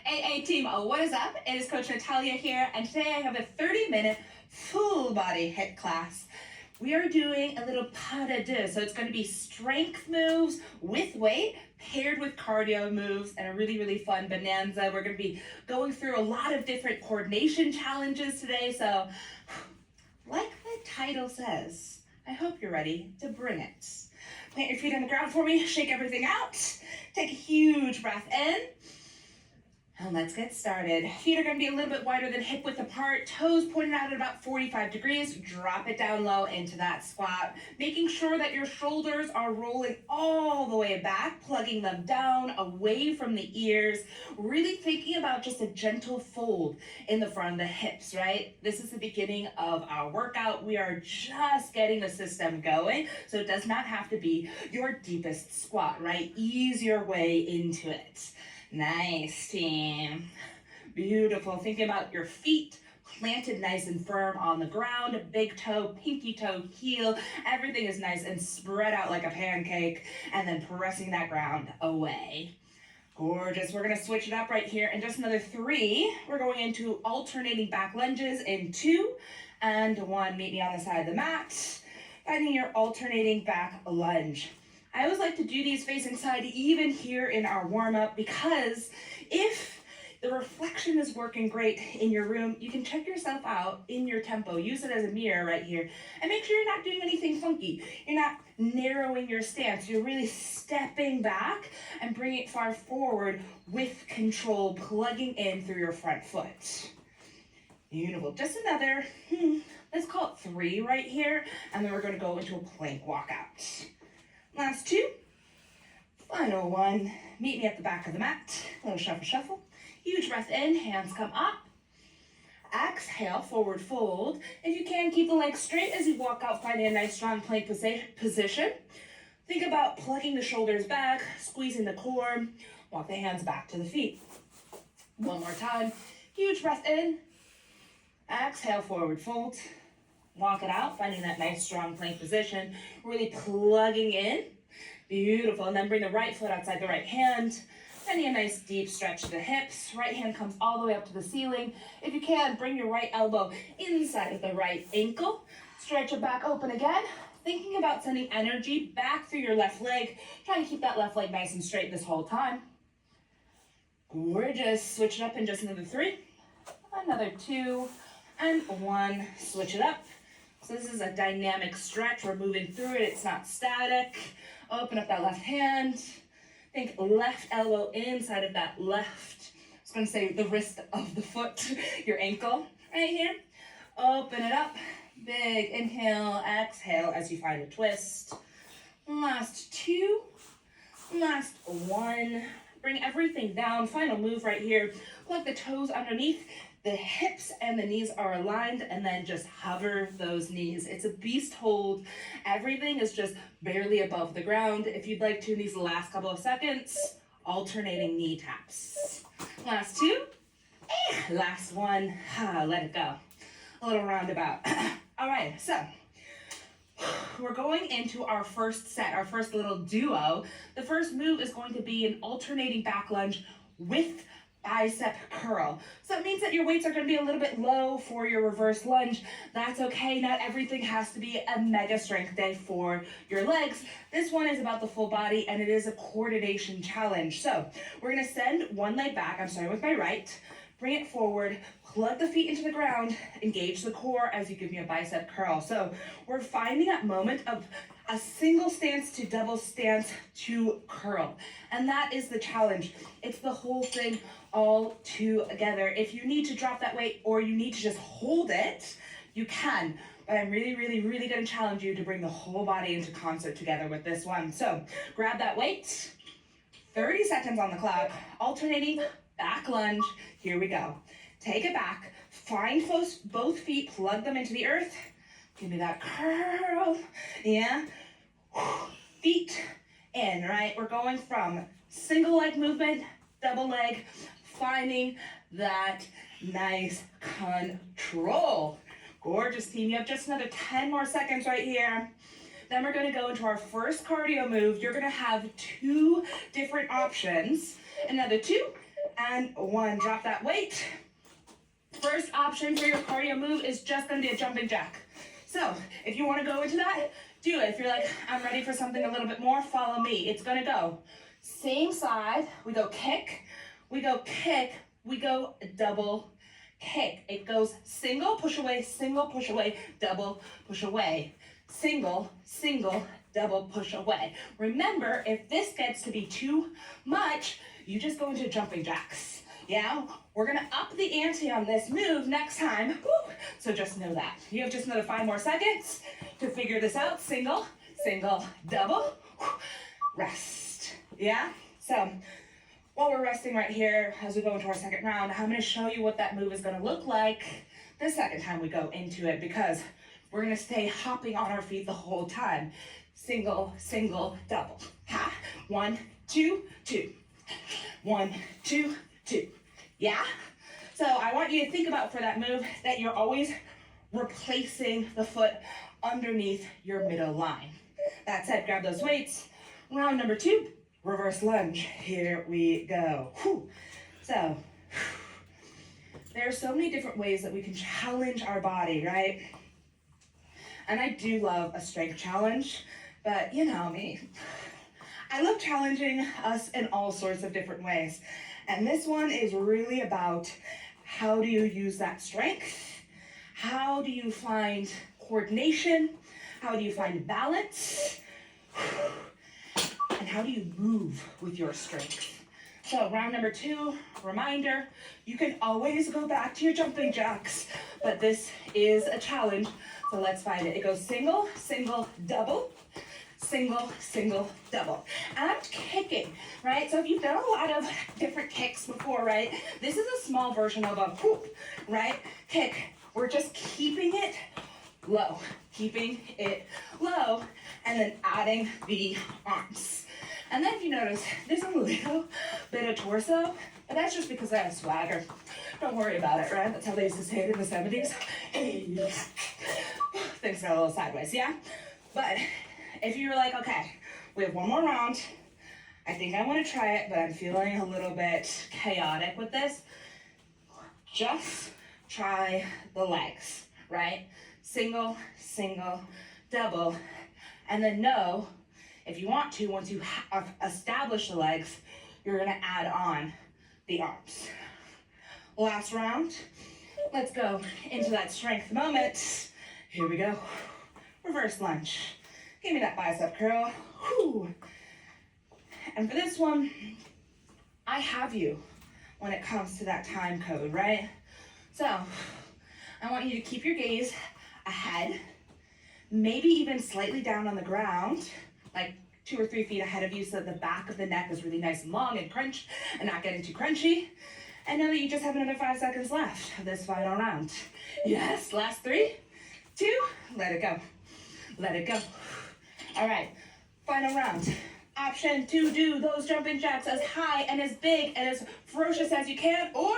AA team, what is up? It is Coach Natalia here, and today I have a 30-minute full body HIIT class. We are doing a little pas de deux, so it's going to be strength moves with weight paired with cardio moves and a really, really fun bonanza. We're going to be going through a lot of different coordination challenges today, so like the title says, I hope you're ready to bring it. Plant your feet on the ground for me, shake everything out, take a huge breath in, and let's get started. Feet are going to be a little bit wider than hip width apart, toes pointed out at about 45 degrees. Drop it down low into that squat, making sure that your shoulders are rolling all the way back, plugging them down away from the ears, really thinking about just a gentle fold in the front of the hips, right? This is the beginning of our workout. We are just getting the system going, so it does not have to be your deepest squat, right? Ease your way into it. Nice, team. Beautiful. Thinking about your feet planted nice and firm on the ground, big toe, pinky toe, heel. Everything is nice and spread out like a pancake, and then pressing that ground away. Gorgeous. We're going to switch it up right here in just another 3. We're going into alternating back lunges in 2 and 1. Meet me on the side of the mat. Finding your alternating back lunge. I always like to do these facing side even here in our warm-up, because if the reflection is working great in your room, you can check yourself out in your tempo. Use it as a mirror right here and make sure you're not doing anything funky. You're not narrowing your stance. You're really stepping back and bringing it far forward with control, plugging in through your front foot. Beautiful. Just another, let's call it 3 right here, and then we're going to go into a plank walkout. Last 2, final 1, meet me at the back of the mat, little shuffle, shuffle, huge breath in, hands come up, exhale, forward fold. If you can, keep the legs straight as you walk out, finding a nice strong plank position. Think about plugging the shoulders back, squeezing the core, walk the hands back to the feet. One more time, huge breath in, exhale, forward fold. Walk it out, finding that nice strong plank position, really plugging in. Beautiful. And then bring the right foot outside the right hand. Finding a nice deep stretch to the hips. Right hand comes all the way up to the ceiling. If you can, bring your right elbow inside of the right ankle. Stretch it back open again. Thinking about sending energy back through your left leg. Trying to keep that left leg nice and straight this whole time. Gorgeous. Switch it up in just another 3. Another 2 and 1. Switch it up. So this is a dynamic stretch. We're moving through it. It's not static. Open up that left hand. Think left elbow inside of that left, I was going to say the wrist of the foot, your ankle right here. Open it up. Big inhale, exhale as you find a twist. Last 2. Last 1. Bring everything down. Final move right here. Plug the toes underneath. The hips and the knees are aligned, and then just hover those knees. It's a beast hold. Everything is just barely above the ground. If you'd like to, in these last couple of seconds, alternating knee taps. Last 2. Last 1. Let it go. A little roundabout. All right, so we're going into our first set, our first little duo. The first move is going to be an alternating back lunge with bicep curl. So it means that your weights are going to be a little bit low for your reverse lunge. That's okay. Not everything has to be a mega strength day for your legs. This one is about the full body, and it is a coordination challenge. So we're going to send one leg back. I'm starting with my right. Bring it forward, plug the feet into the ground, engage the core as you give me a bicep curl. So we're finding that moment of a single stance to double stance to curl. And that is the challenge. It's the whole thing all together. If you need to drop that weight or you need to just hold it, you can. But I'm really, really, really going to challenge you to bring the whole body into concert together with this one. So grab that weight, 30 seconds on the clock, alternating back lunge. Here we go. Take it back, find both feet, plug them into the earth. Give me that curl. Yeah. Feet in, right? We're going from single leg movement, double leg, finding that nice control. Gorgeous, team. You have just another 10 more seconds right here. Then we're going to go into our first cardio move. You're going to have 2 different options. Another 2 and 1. Drop that weight. First option for your cardio move is just gonna be a jumping jack. So if you wanna go into that, do it. If you're like, I'm ready for something a little bit more, follow me. It's gonna go same side, we go kick, we go kick, we go double kick. It goes single, push away, double, push away. Single, single, double, push away. Remember, if this gets to be too much, you just go into jumping jacks. Yeah, we're gonna up the ante on this move next time. Woo. So just know that. You have just another 5 more seconds to figure this out. Single, single, double, rest. Yeah, so while we're resting right here, as we go into our second round, I'm gonna show you what that move is gonna look like the second time we go into it, because we're gonna stay hopping on our feet the whole time. Single, single, double. Ha, 1, 2, 2. 1, 2, 2. Yeah? So I want you to think about for that move that you're always replacing the foot underneath your middle line. That's it, grab those weights. Round number 2, reverse lunge. Here we go. Whew. So, there are so many different ways that we can challenge our body, right? And I do love a strength challenge, but you know me. I love challenging us in all sorts of different ways. And this one is really about how do you use that strength? How do you find coordination? How do you find balance? And how do you move with your strength? So round number 2, reminder, you can always go back to your jumping jacks, but this is a challenge, so let's find it. It goes single, single, double, single, single, double. And I'm kicking, right? So if you've done a lot of different kicks before, right? This is a small version of a whoop, right? Kick. We're just keeping it low, and then adding the arms. And then if you notice, there's a little bit of torso, but that's just because I have swagger. Don't worry about it, right? That's how they used to say it in the 70s. Things got a little sideways, yeah? But if you're like, okay, we have 1 more round, I think I want to try it, but I'm feeling a little bit chaotic with this, just try the legs, right? Single, single, double, and then know, if you want to, once you establish the legs, you're gonna add on the arms. Last round, let's go into that strength moment. Here we go, reverse lunge. Give me that bicep curl. Whew. And for this one, I have you when it comes to that time code, right? So I want you to keep your gaze ahead, maybe even slightly down on the ground, like 2 or 3 feet ahead of you, so that the back of the neck is really nice and long and crunch and not getting too crunchy. And know that you just have another 5 seconds left of this final round. Yes, last 3, 2, let it go. Let it go. All right, final round. Option to do those jumping jacks as high and as big and as ferocious as you can, or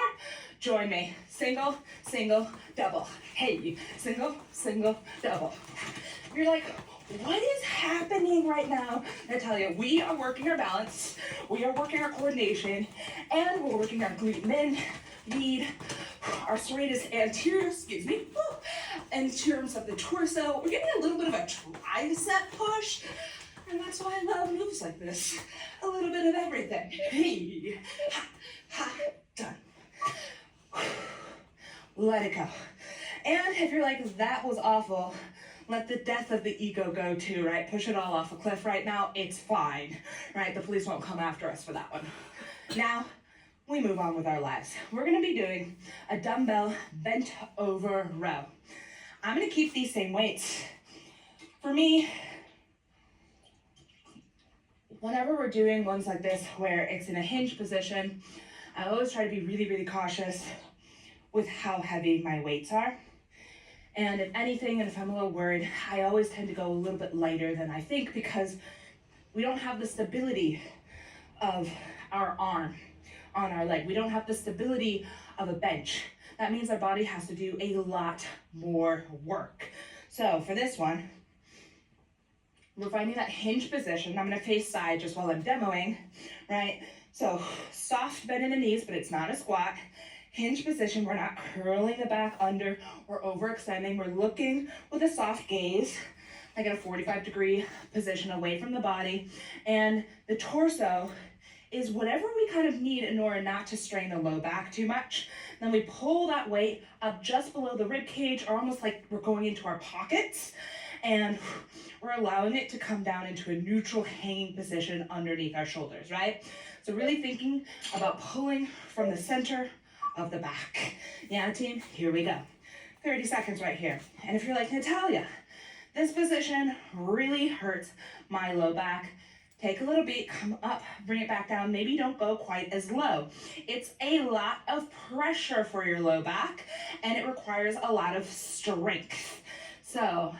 join me. Single, single, double. Hey, single, single, double. You're like, what is happening right now? I tell you, we are working our balance, we are working our coordination, and we're working our glute min, lead, our serratus anterior, in terms of the torso. We're getting a little bit of a tricep push, and that's why I love moves like this. A little bit of everything. Hey, ha, ha, done. Let it go. And if you're like, that was awful, let the death of the ego go too, right? Push it all off a cliff right now, it's fine, right? The police won't come after us for that one. Now, we move on with our lives. We're gonna be doing a dumbbell bent over row. I'm gonna keep these same weights. For me, whenever we're doing ones like this where it's in a hinge position, I always try to be really, really cautious with how heavy my weights are. And if anything, and if I'm a little worried, I always tend to go a little bit lighter than I think, because we don't have the stability of our arm on our leg. We don't have the stability of a bench. That means our body has to do a lot more work. So for this one, we're finding that hinge position. I'm gonna face side just while I'm demoing, right? So soft bend in the knees, but it's not a squat. Hinge position, we're not curling the back under or overextending. We're looking with a soft gaze, like in a 45-degree position away from the body. And the torso is whatever we kind of need in order not to strain the low back too much. Then we pull that weight up just below the rib cage, or almost like we're going into our pockets, and we're allowing it to come down into a neutral hanging position underneath our shoulders, right? So really thinking about pulling from the center of the back. Yeah, team, here we go. 30 seconds right here. And if you're like, Natalia, this position really hurts my low back, take a little beat, come up, bring it back down. Maybe don't go quite as low. It's a lot of pressure for your low back, and it requires a lot of strength. So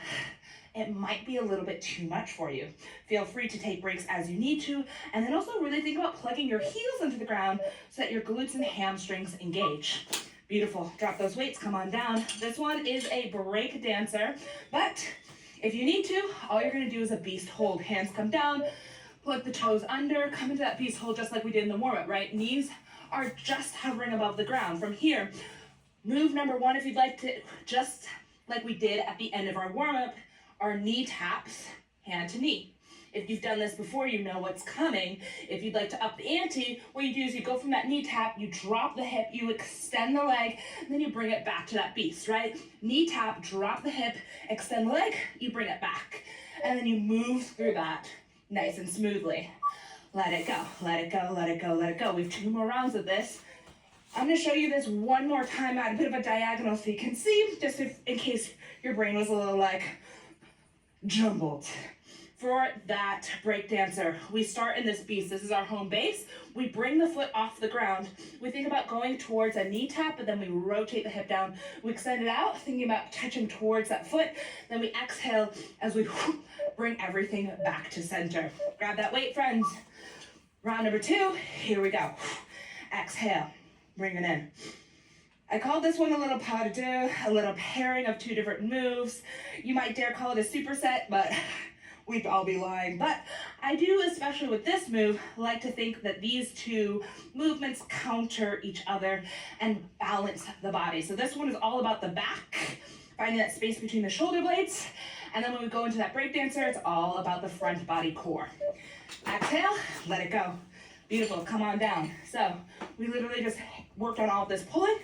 it might be a little bit too much for you. Feel free to take breaks as you need to, and then also really think about plugging your heels into the ground so that your glutes and hamstrings engage. Beautiful. Drop those weights, come on down. This one is a break dancer, but if you need to, all you're gonna do is a beast hold. Hands come down, plug the toes under, come into that beast hold just like we did in the warm-up, right? Knees are just hovering above the ground. From here, move number one, if you'd like to, just like we did at the end of our warm-up, our knee taps, hand to knee. If you've done this before, you know what's coming. If you'd like to up the ante, what you do is you go from that knee tap, you drop the hip, you extend the leg, and then you bring it back to that beast, right? Knee tap, drop the hip, extend the leg, you bring it back. And then you move through that nice and smoothly. Let it go, let it go, let it go, let it go. We have 2 more rounds of this. I'm gonna show you this one more time at a bit of a diagonal so you can see, just in case your brain was a little like jumbled. For that break dancer, we start in this beast. This is our home base. We bring the foot off the ground. We think about going towards a knee tap, but then we rotate the hip down. We extend it out, thinking about touching towards that foot. Then we exhale as we bring everything back to center. Grab that weight, friends. Round number 2, here we go. Exhale, bring it in. I call this one a little pas de deux, a little pairing of 2 different moves. You might dare call it a superset, but we'd all be lying. But I do, especially with this move, like to think that these 2 movements counter each other and balance the body. So this one is all about the back, finding that space between the shoulder blades. And then when we go into that break dancer, it's all about the front body core. Exhale, let it go. Beautiful, come on down. So we literally just worked on all of this pulling.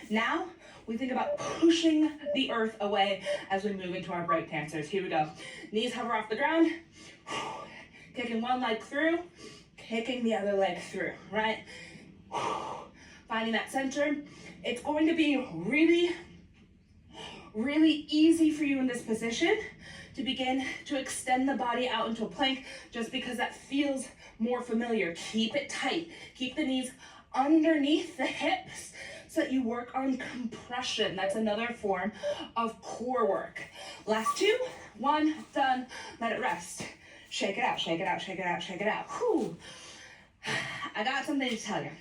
Now we think about pushing the earth away as we move into our break dancers. Here we go. Knees hover off the ground. Kicking one leg through, kicking the other leg through, right? Finding that center. It's going to be really, really easy for you in this position to begin to extend the body out into a plank just because that feels more familiar. Keep it tight. Keep the knees underneath the hips so that you work on compression. That's another form of core work. Last 2, 1, done. Let it rest. Shake it out, shake it out, shake it out, shake it out. Whew. I got something to tell you.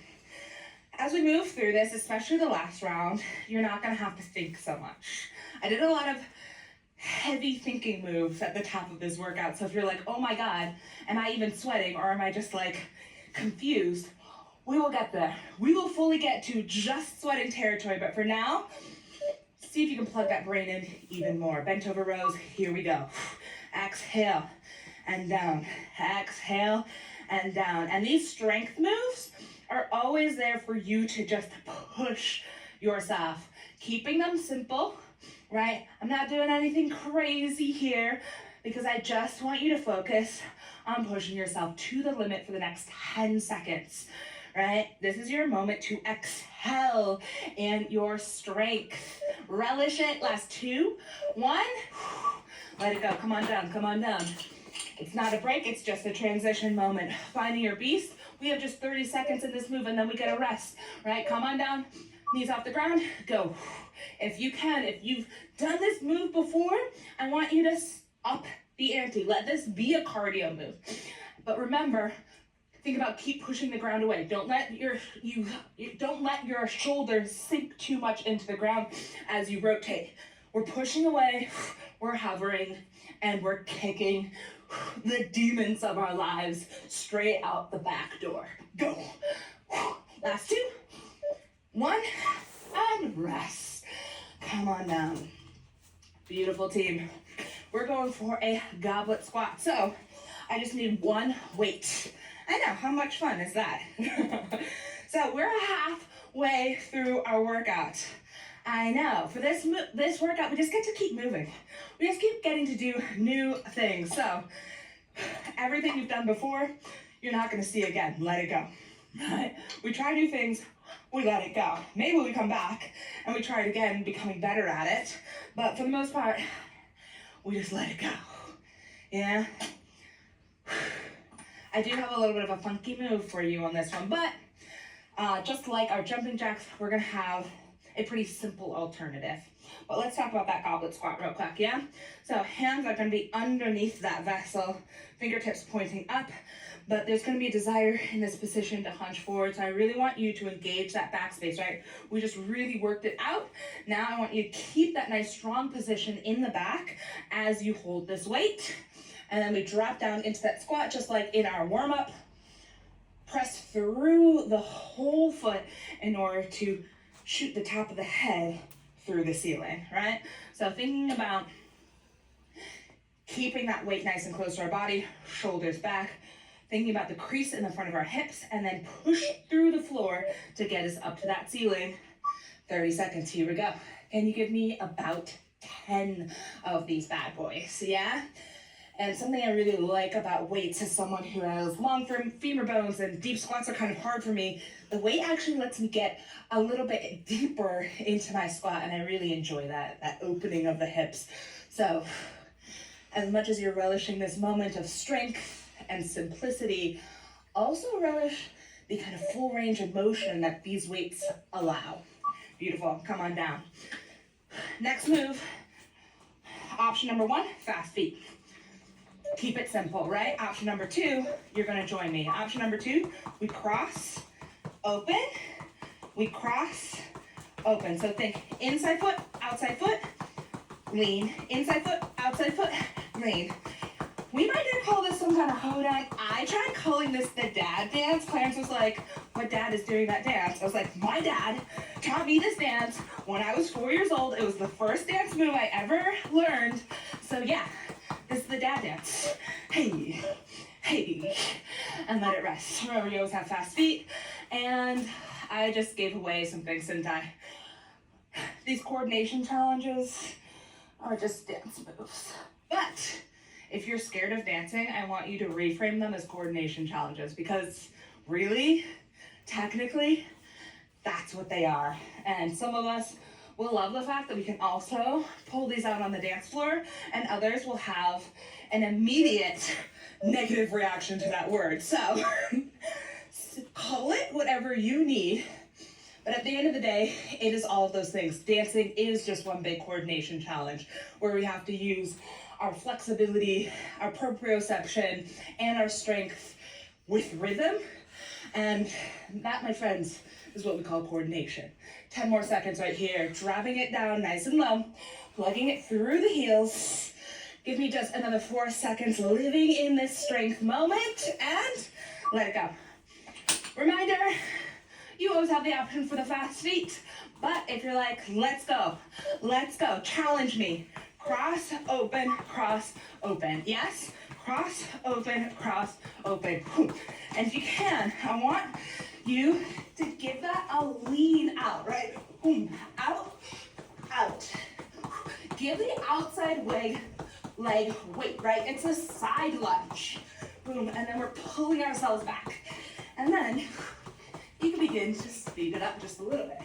As we move through this, especially the last round, you're not gonna have to think so much. I did a lot of heavy thinking moves at the top of this workout. So if you're like, oh my God, am I even sweating or am I just like confused? We will get there. We will fully get to just sweating territory. But for now, see if you can plug that brain in even more. Bent over rows, here we go. Exhale and down, exhale and down. And these strength moves are always there for you to just push yourself. Keeping them simple, right? I'm not doing anything crazy here because I just want you to focus on pushing yourself to the limit for the next 10 seconds, right? This is your moment to exhale in your strength. Relish it. Last 2, 1. Let it go. Come on down. Come on down. It's not a break. It's just a transition moment. Finding your beast. We have just 30 seconds in this move and then we get a rest, right? Come on down. Knees off the ground. Go. If you can, if you've done this move before, I want you to up the ante. Let this be a cardio move. But remember, think about keep pushing the ground away. Don't let your shoulders sink too much into the ground as you rotate. We're pushing away, we're hovering, and we're kicking the demons of our lives straight out the back door. Go. Last 2. 1, and rest. Come on down. Beautiful, team. We're going for a goblet squat. So I just need 1 weight. I know, how much fun is that? So we're halfway through our workout. I know, for this workout, we just get to keep moving. We just keep getting to do new things. So everything you've done before, you're not gonna see again. Let it go, right? We try new things, we let it go. Maybe we come back and we try it again, becoming better at it. But for the most part, we just let it go, yeah? I do have a little bit of a funky move for you on this one, but just like our jumping jacks, we're gonna have a pretty simple alternative. But let's talk about that goblet squat real quick, yeah? So hands are gonna be underneath that vessel, fingertips pointing up, but there's gonna be a desire in this position to hunch forward. So I really want you to engage that back space, right? We just really worked it out. Now I want you to keep that nice strong position in the back as you hold this weight. And then we drop down into that squat just like in our warm-up. Press through the whole foot in order to shoot the top of the head through the ceiling, right? So thinking about keeping that weight nice and close to our body, shoulders back, thinking about the crease in the front of our hips, and then push through the floor to get us up to that ceiling. 30 seconds, here we go. Can you give me about 10 of these bad boys, yeah? And something I really like about weights as someone who has long femur bones and deep squats are kind of hard for me, the weight actually lets me get a little bit deeper into my squat, and I really enjoy that opening of the hips. So as much as you're relishing this moment of strength and simplicity, also relish the kind of full range of motion that these weights allow. Beautiful, come on down. Next move, option number 1, fast feet. Keep it simple, right? Option number 2, you're gonna join me. Option number 2, we cross, open, we cross, open. So think inside foot, lean, inside foot, lean. We might even call this some kind of hoedown. I tried calling this the dad dance. Clarence was like, what dad is doing that dance? I was like, my dad taught me this dance when I was 4 years old. It was the first dance move I ever learned. So yeah, this is the dad dance. Hey, hey, and let it rest. Remember, you always have fast feet. And I just gave away some things, didn't I? These coordination challenges are just dance moves. But if you're scared of dancing, I want you to reframe them as coordination challenges, because really, technically, that's what they are. And some of us will love the fact that we can also pull these out on the dance floor, and others will have an immediate negative reaction to that word. So call it whatever you need. But at the end of the day, it is all of those things. Dancing is just one big coordination challenge where we have to use our flexibility, our proprioception, and our strength with rhythm. And that, my friends, is what we call coordination. 10 more seconds right here. Dropping it down nice and low, plugging it through the heels. Give me just another 4 seconds living in this strength moment, and let it go. Reminder, you always have the option for the fast feet, but if you're like, let's go, challenge me. Cross, open, yes? Cross, open. And if you can, I want you to give that a lean out, right? Out. Give the outside leg weight, right? It's a side lunge. Boom, and then we're pulling ourselves back. And then you can begin to speed it up just a little bit.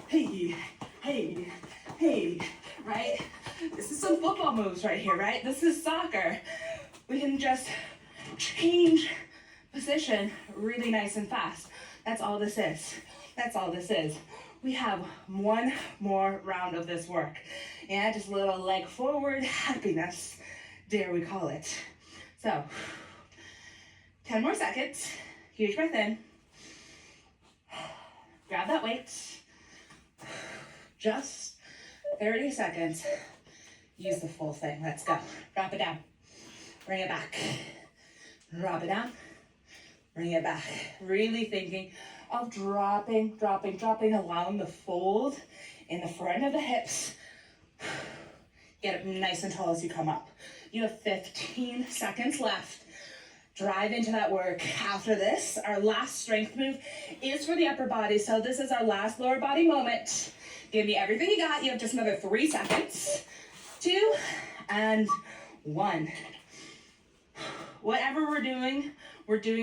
Hey, right? This is some football moves right here, right? This is soccer. We can just change position really nice and fast. That's all this is. We have one more round of this work. Yeah, just a little leg forward happiness, dare we call it. So, 10 more seconds. Huge breath in. Grab that weight. Just 30 seconds. Use the full thing. Let's go. Drop it down. Bring it back. Drop it down. Bring it back. Really thinking of dropping, allowing the fold in the front of the hips. Get up nice and tall as you come up. You have 15 seconds left. Drive into that work. After this, our last strength move is for the upper body. So this is our last lower body moment. Give me everything you got. You have just another 3 seconds. 2 and 1. Whatever we're doing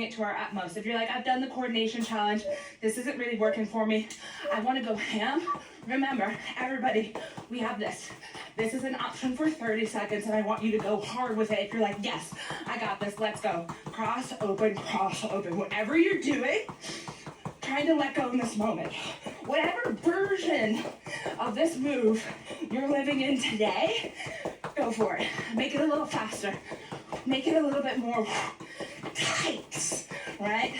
it to our utmost. If you're like, I've done the coordination challenge, this isn't really working for me, I want to go ham, remember, everybody, we have this. This is an option for 30 seconds, and I want you to go hard with it. If you're like, yes, I got this, let's go. Cross, open, whatever you're doing, trying to let go in this moment. Whatever version of this move you're living in today, go for it. Make it a little faster. Make it a little bit more tight, right?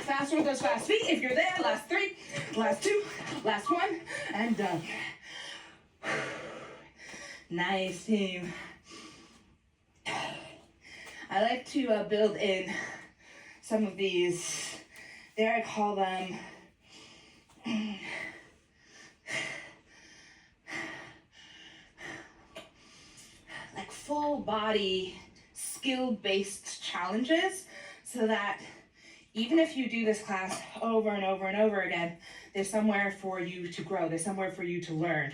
Faster with those fast feet. If you're there, last 3, last 2, last 1, and done. Nice, team. I like to build in some of these, there I call them, like full body skill-based challenges, so that even if you do this class over and over and over again, there's somewhere for you to grow, there's somewhere for you to learn.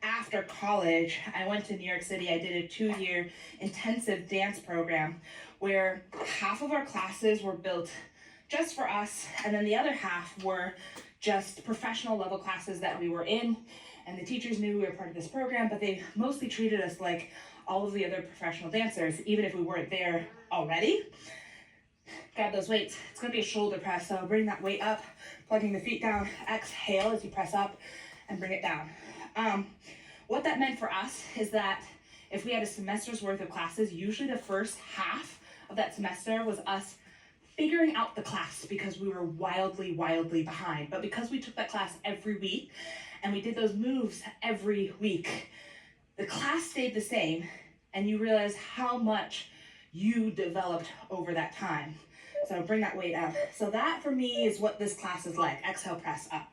After college, I went to New York City. I did a 2-year intensive dance program where half of our classes were built just for us, and then the other half were just professional level classes that we were in, and the teachers knew we were part of this program, but they mostly treated us like all of the other professional dancers, even if we weren't there already. Grab those weights. It's gonna be a shoulder press, so bring that weight up, plugging the feet down, exhale as you press up, and bring it down. What that meant for us is that if we had a semester's worth of classes, usually the first half of that semester was us figuring out the class because we were wildly behind. But because we took that class every week and we did those moves every week, the class stayed the same, and you realize how much you developed over that time. So bring that weight up. So that for me is what this class is like. Exhale, press up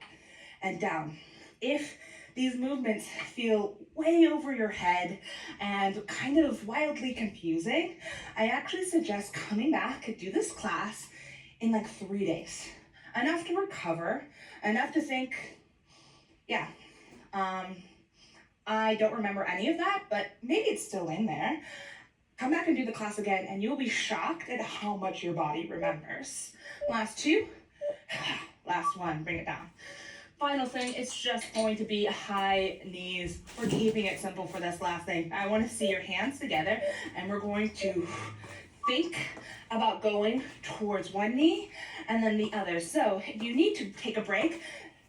and down. If these movements feel way over your head and kind of wildly confusing, I actually suggest coming back and do this class in like 3 days. Enough to recover, enough to think, yeah, I don't remember any of that, but maybe it's still in there. Come back and do the class again, and you'll be shocked at how much your body remembers. Last 2, last 1, bring it down. Final thing, it's just going to be high knees. We're keeping it simple for this last thing. I want to see your hands together, and we're going to think about going towards one knee and then the other. So if you need to take a break,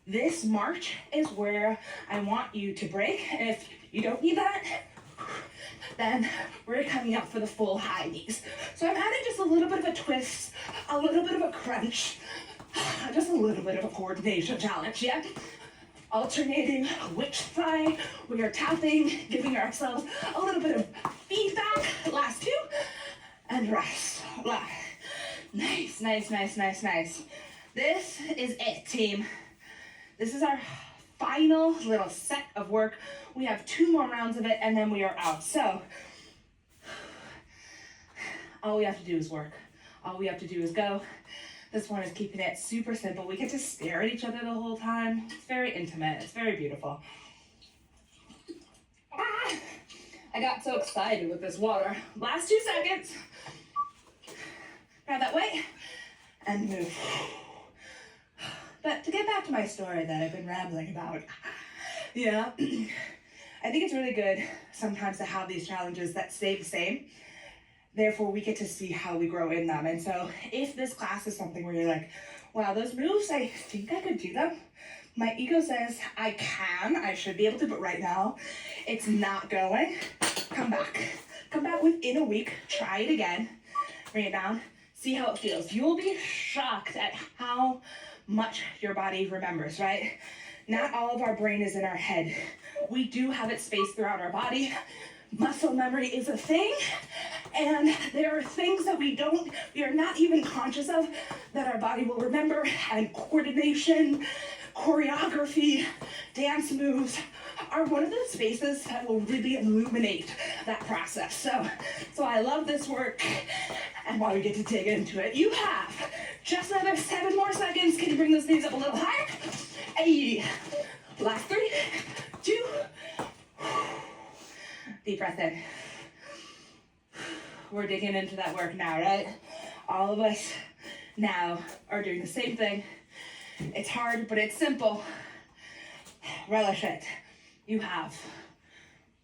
this march is where I want you to break. And if you don't need that, then we're coming up for the full high knees. So I'm adding just a little bit of a twist, a little bit of a crunch, just a little bit of a coordination challenge, yeah? Alternating which thigh we are tapping, giving ourselves a little bit of feedback. Last 2, and rest. Nice, nice, nice, nice, nice. This is it, team. This is our final little set of work. We have 2 more rounds of it, and then we are out. So, all we have to do is work. All we have to do is go. This one is keeping it super simple. We get to stare at each other the whole time. It's very intimate. It's very beautiful. I got so excited with this water. Last 2 seconds. Grab that weight and move. But to get back to my story that I've been rambling about, yeah, I think it's really good sometimes to have these challenges that stay the same. Therefore, we get to see how we grow in them. And so if this class is something where you're like, wow, those moves, I think I could do them. My ego says I should be able to, but right now it's not going. Come back. Come back within a week, try it again, bring it down, see how it feels. You'll be shocked at how much your body remembers, right? Not all of our brain is in our head. We do have it spaced throughout our body, Muscle memory is a thing, and there are things that we are not even conscious of that our body will remember, and coordination, choreography, dance moves are one of those spaces that will really illuminate that process. So I love this work, and while we get to dig into it, you have just another 7 more seconds. Can you bring those knees up a little higher? Hey, last 3, 2, deep breath in. We're digging into that work now, right? All of us now are doing the same thing. It's hard, but it's simple. Relish it. You have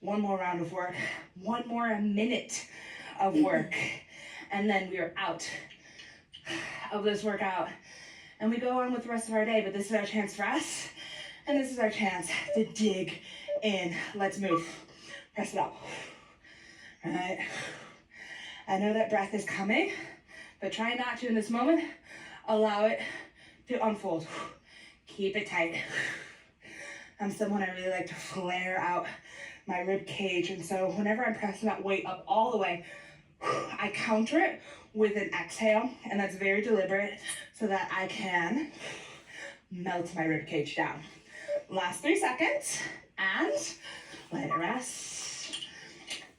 1 more round of work, 1 more minute of work, and then we are out of this workout. And we go on with the rest of our day, but this is our chance for us, and this is our chance to dig in. Let's move. Press it up. All right. I know that breath is coming, but try not to in this moment. Allow it to unfold. Keep it tight. I'm someone I really like to flare out my rib cage, and so whenever I'm pressing that weight up all the way, I counter it with an exhale, and that's very deliberate so that I can melt my rib cage down. Last 3 seconds, and let it rest.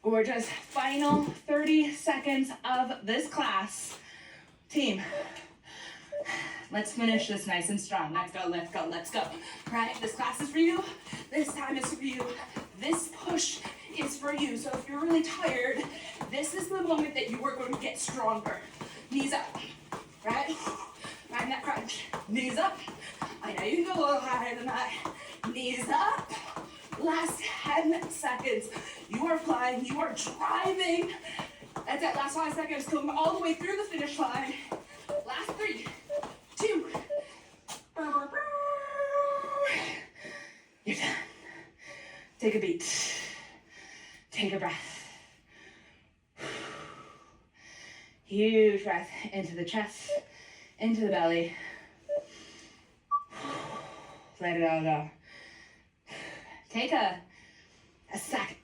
Gorgeous. Final 30 seconds of this class. Team, let's finish this nice and strong. Let's go, let's go, let's go. Right? This class is for you. This time is for you. This push is for you. So if you're really tired, this is the moment that you are going to get stronger. Knees up, right? Find that crunch. Knees up. I know you can go a little higher than that. Knees up. Last 10 seconds. You are flying. You are driving. That's it. Last 5 seconds. Come all the way through the finish line. Last 3, 2. You're done. Take a beat. Take a breath. Huge breath into the chest, into the belly. Let it all go. Take a second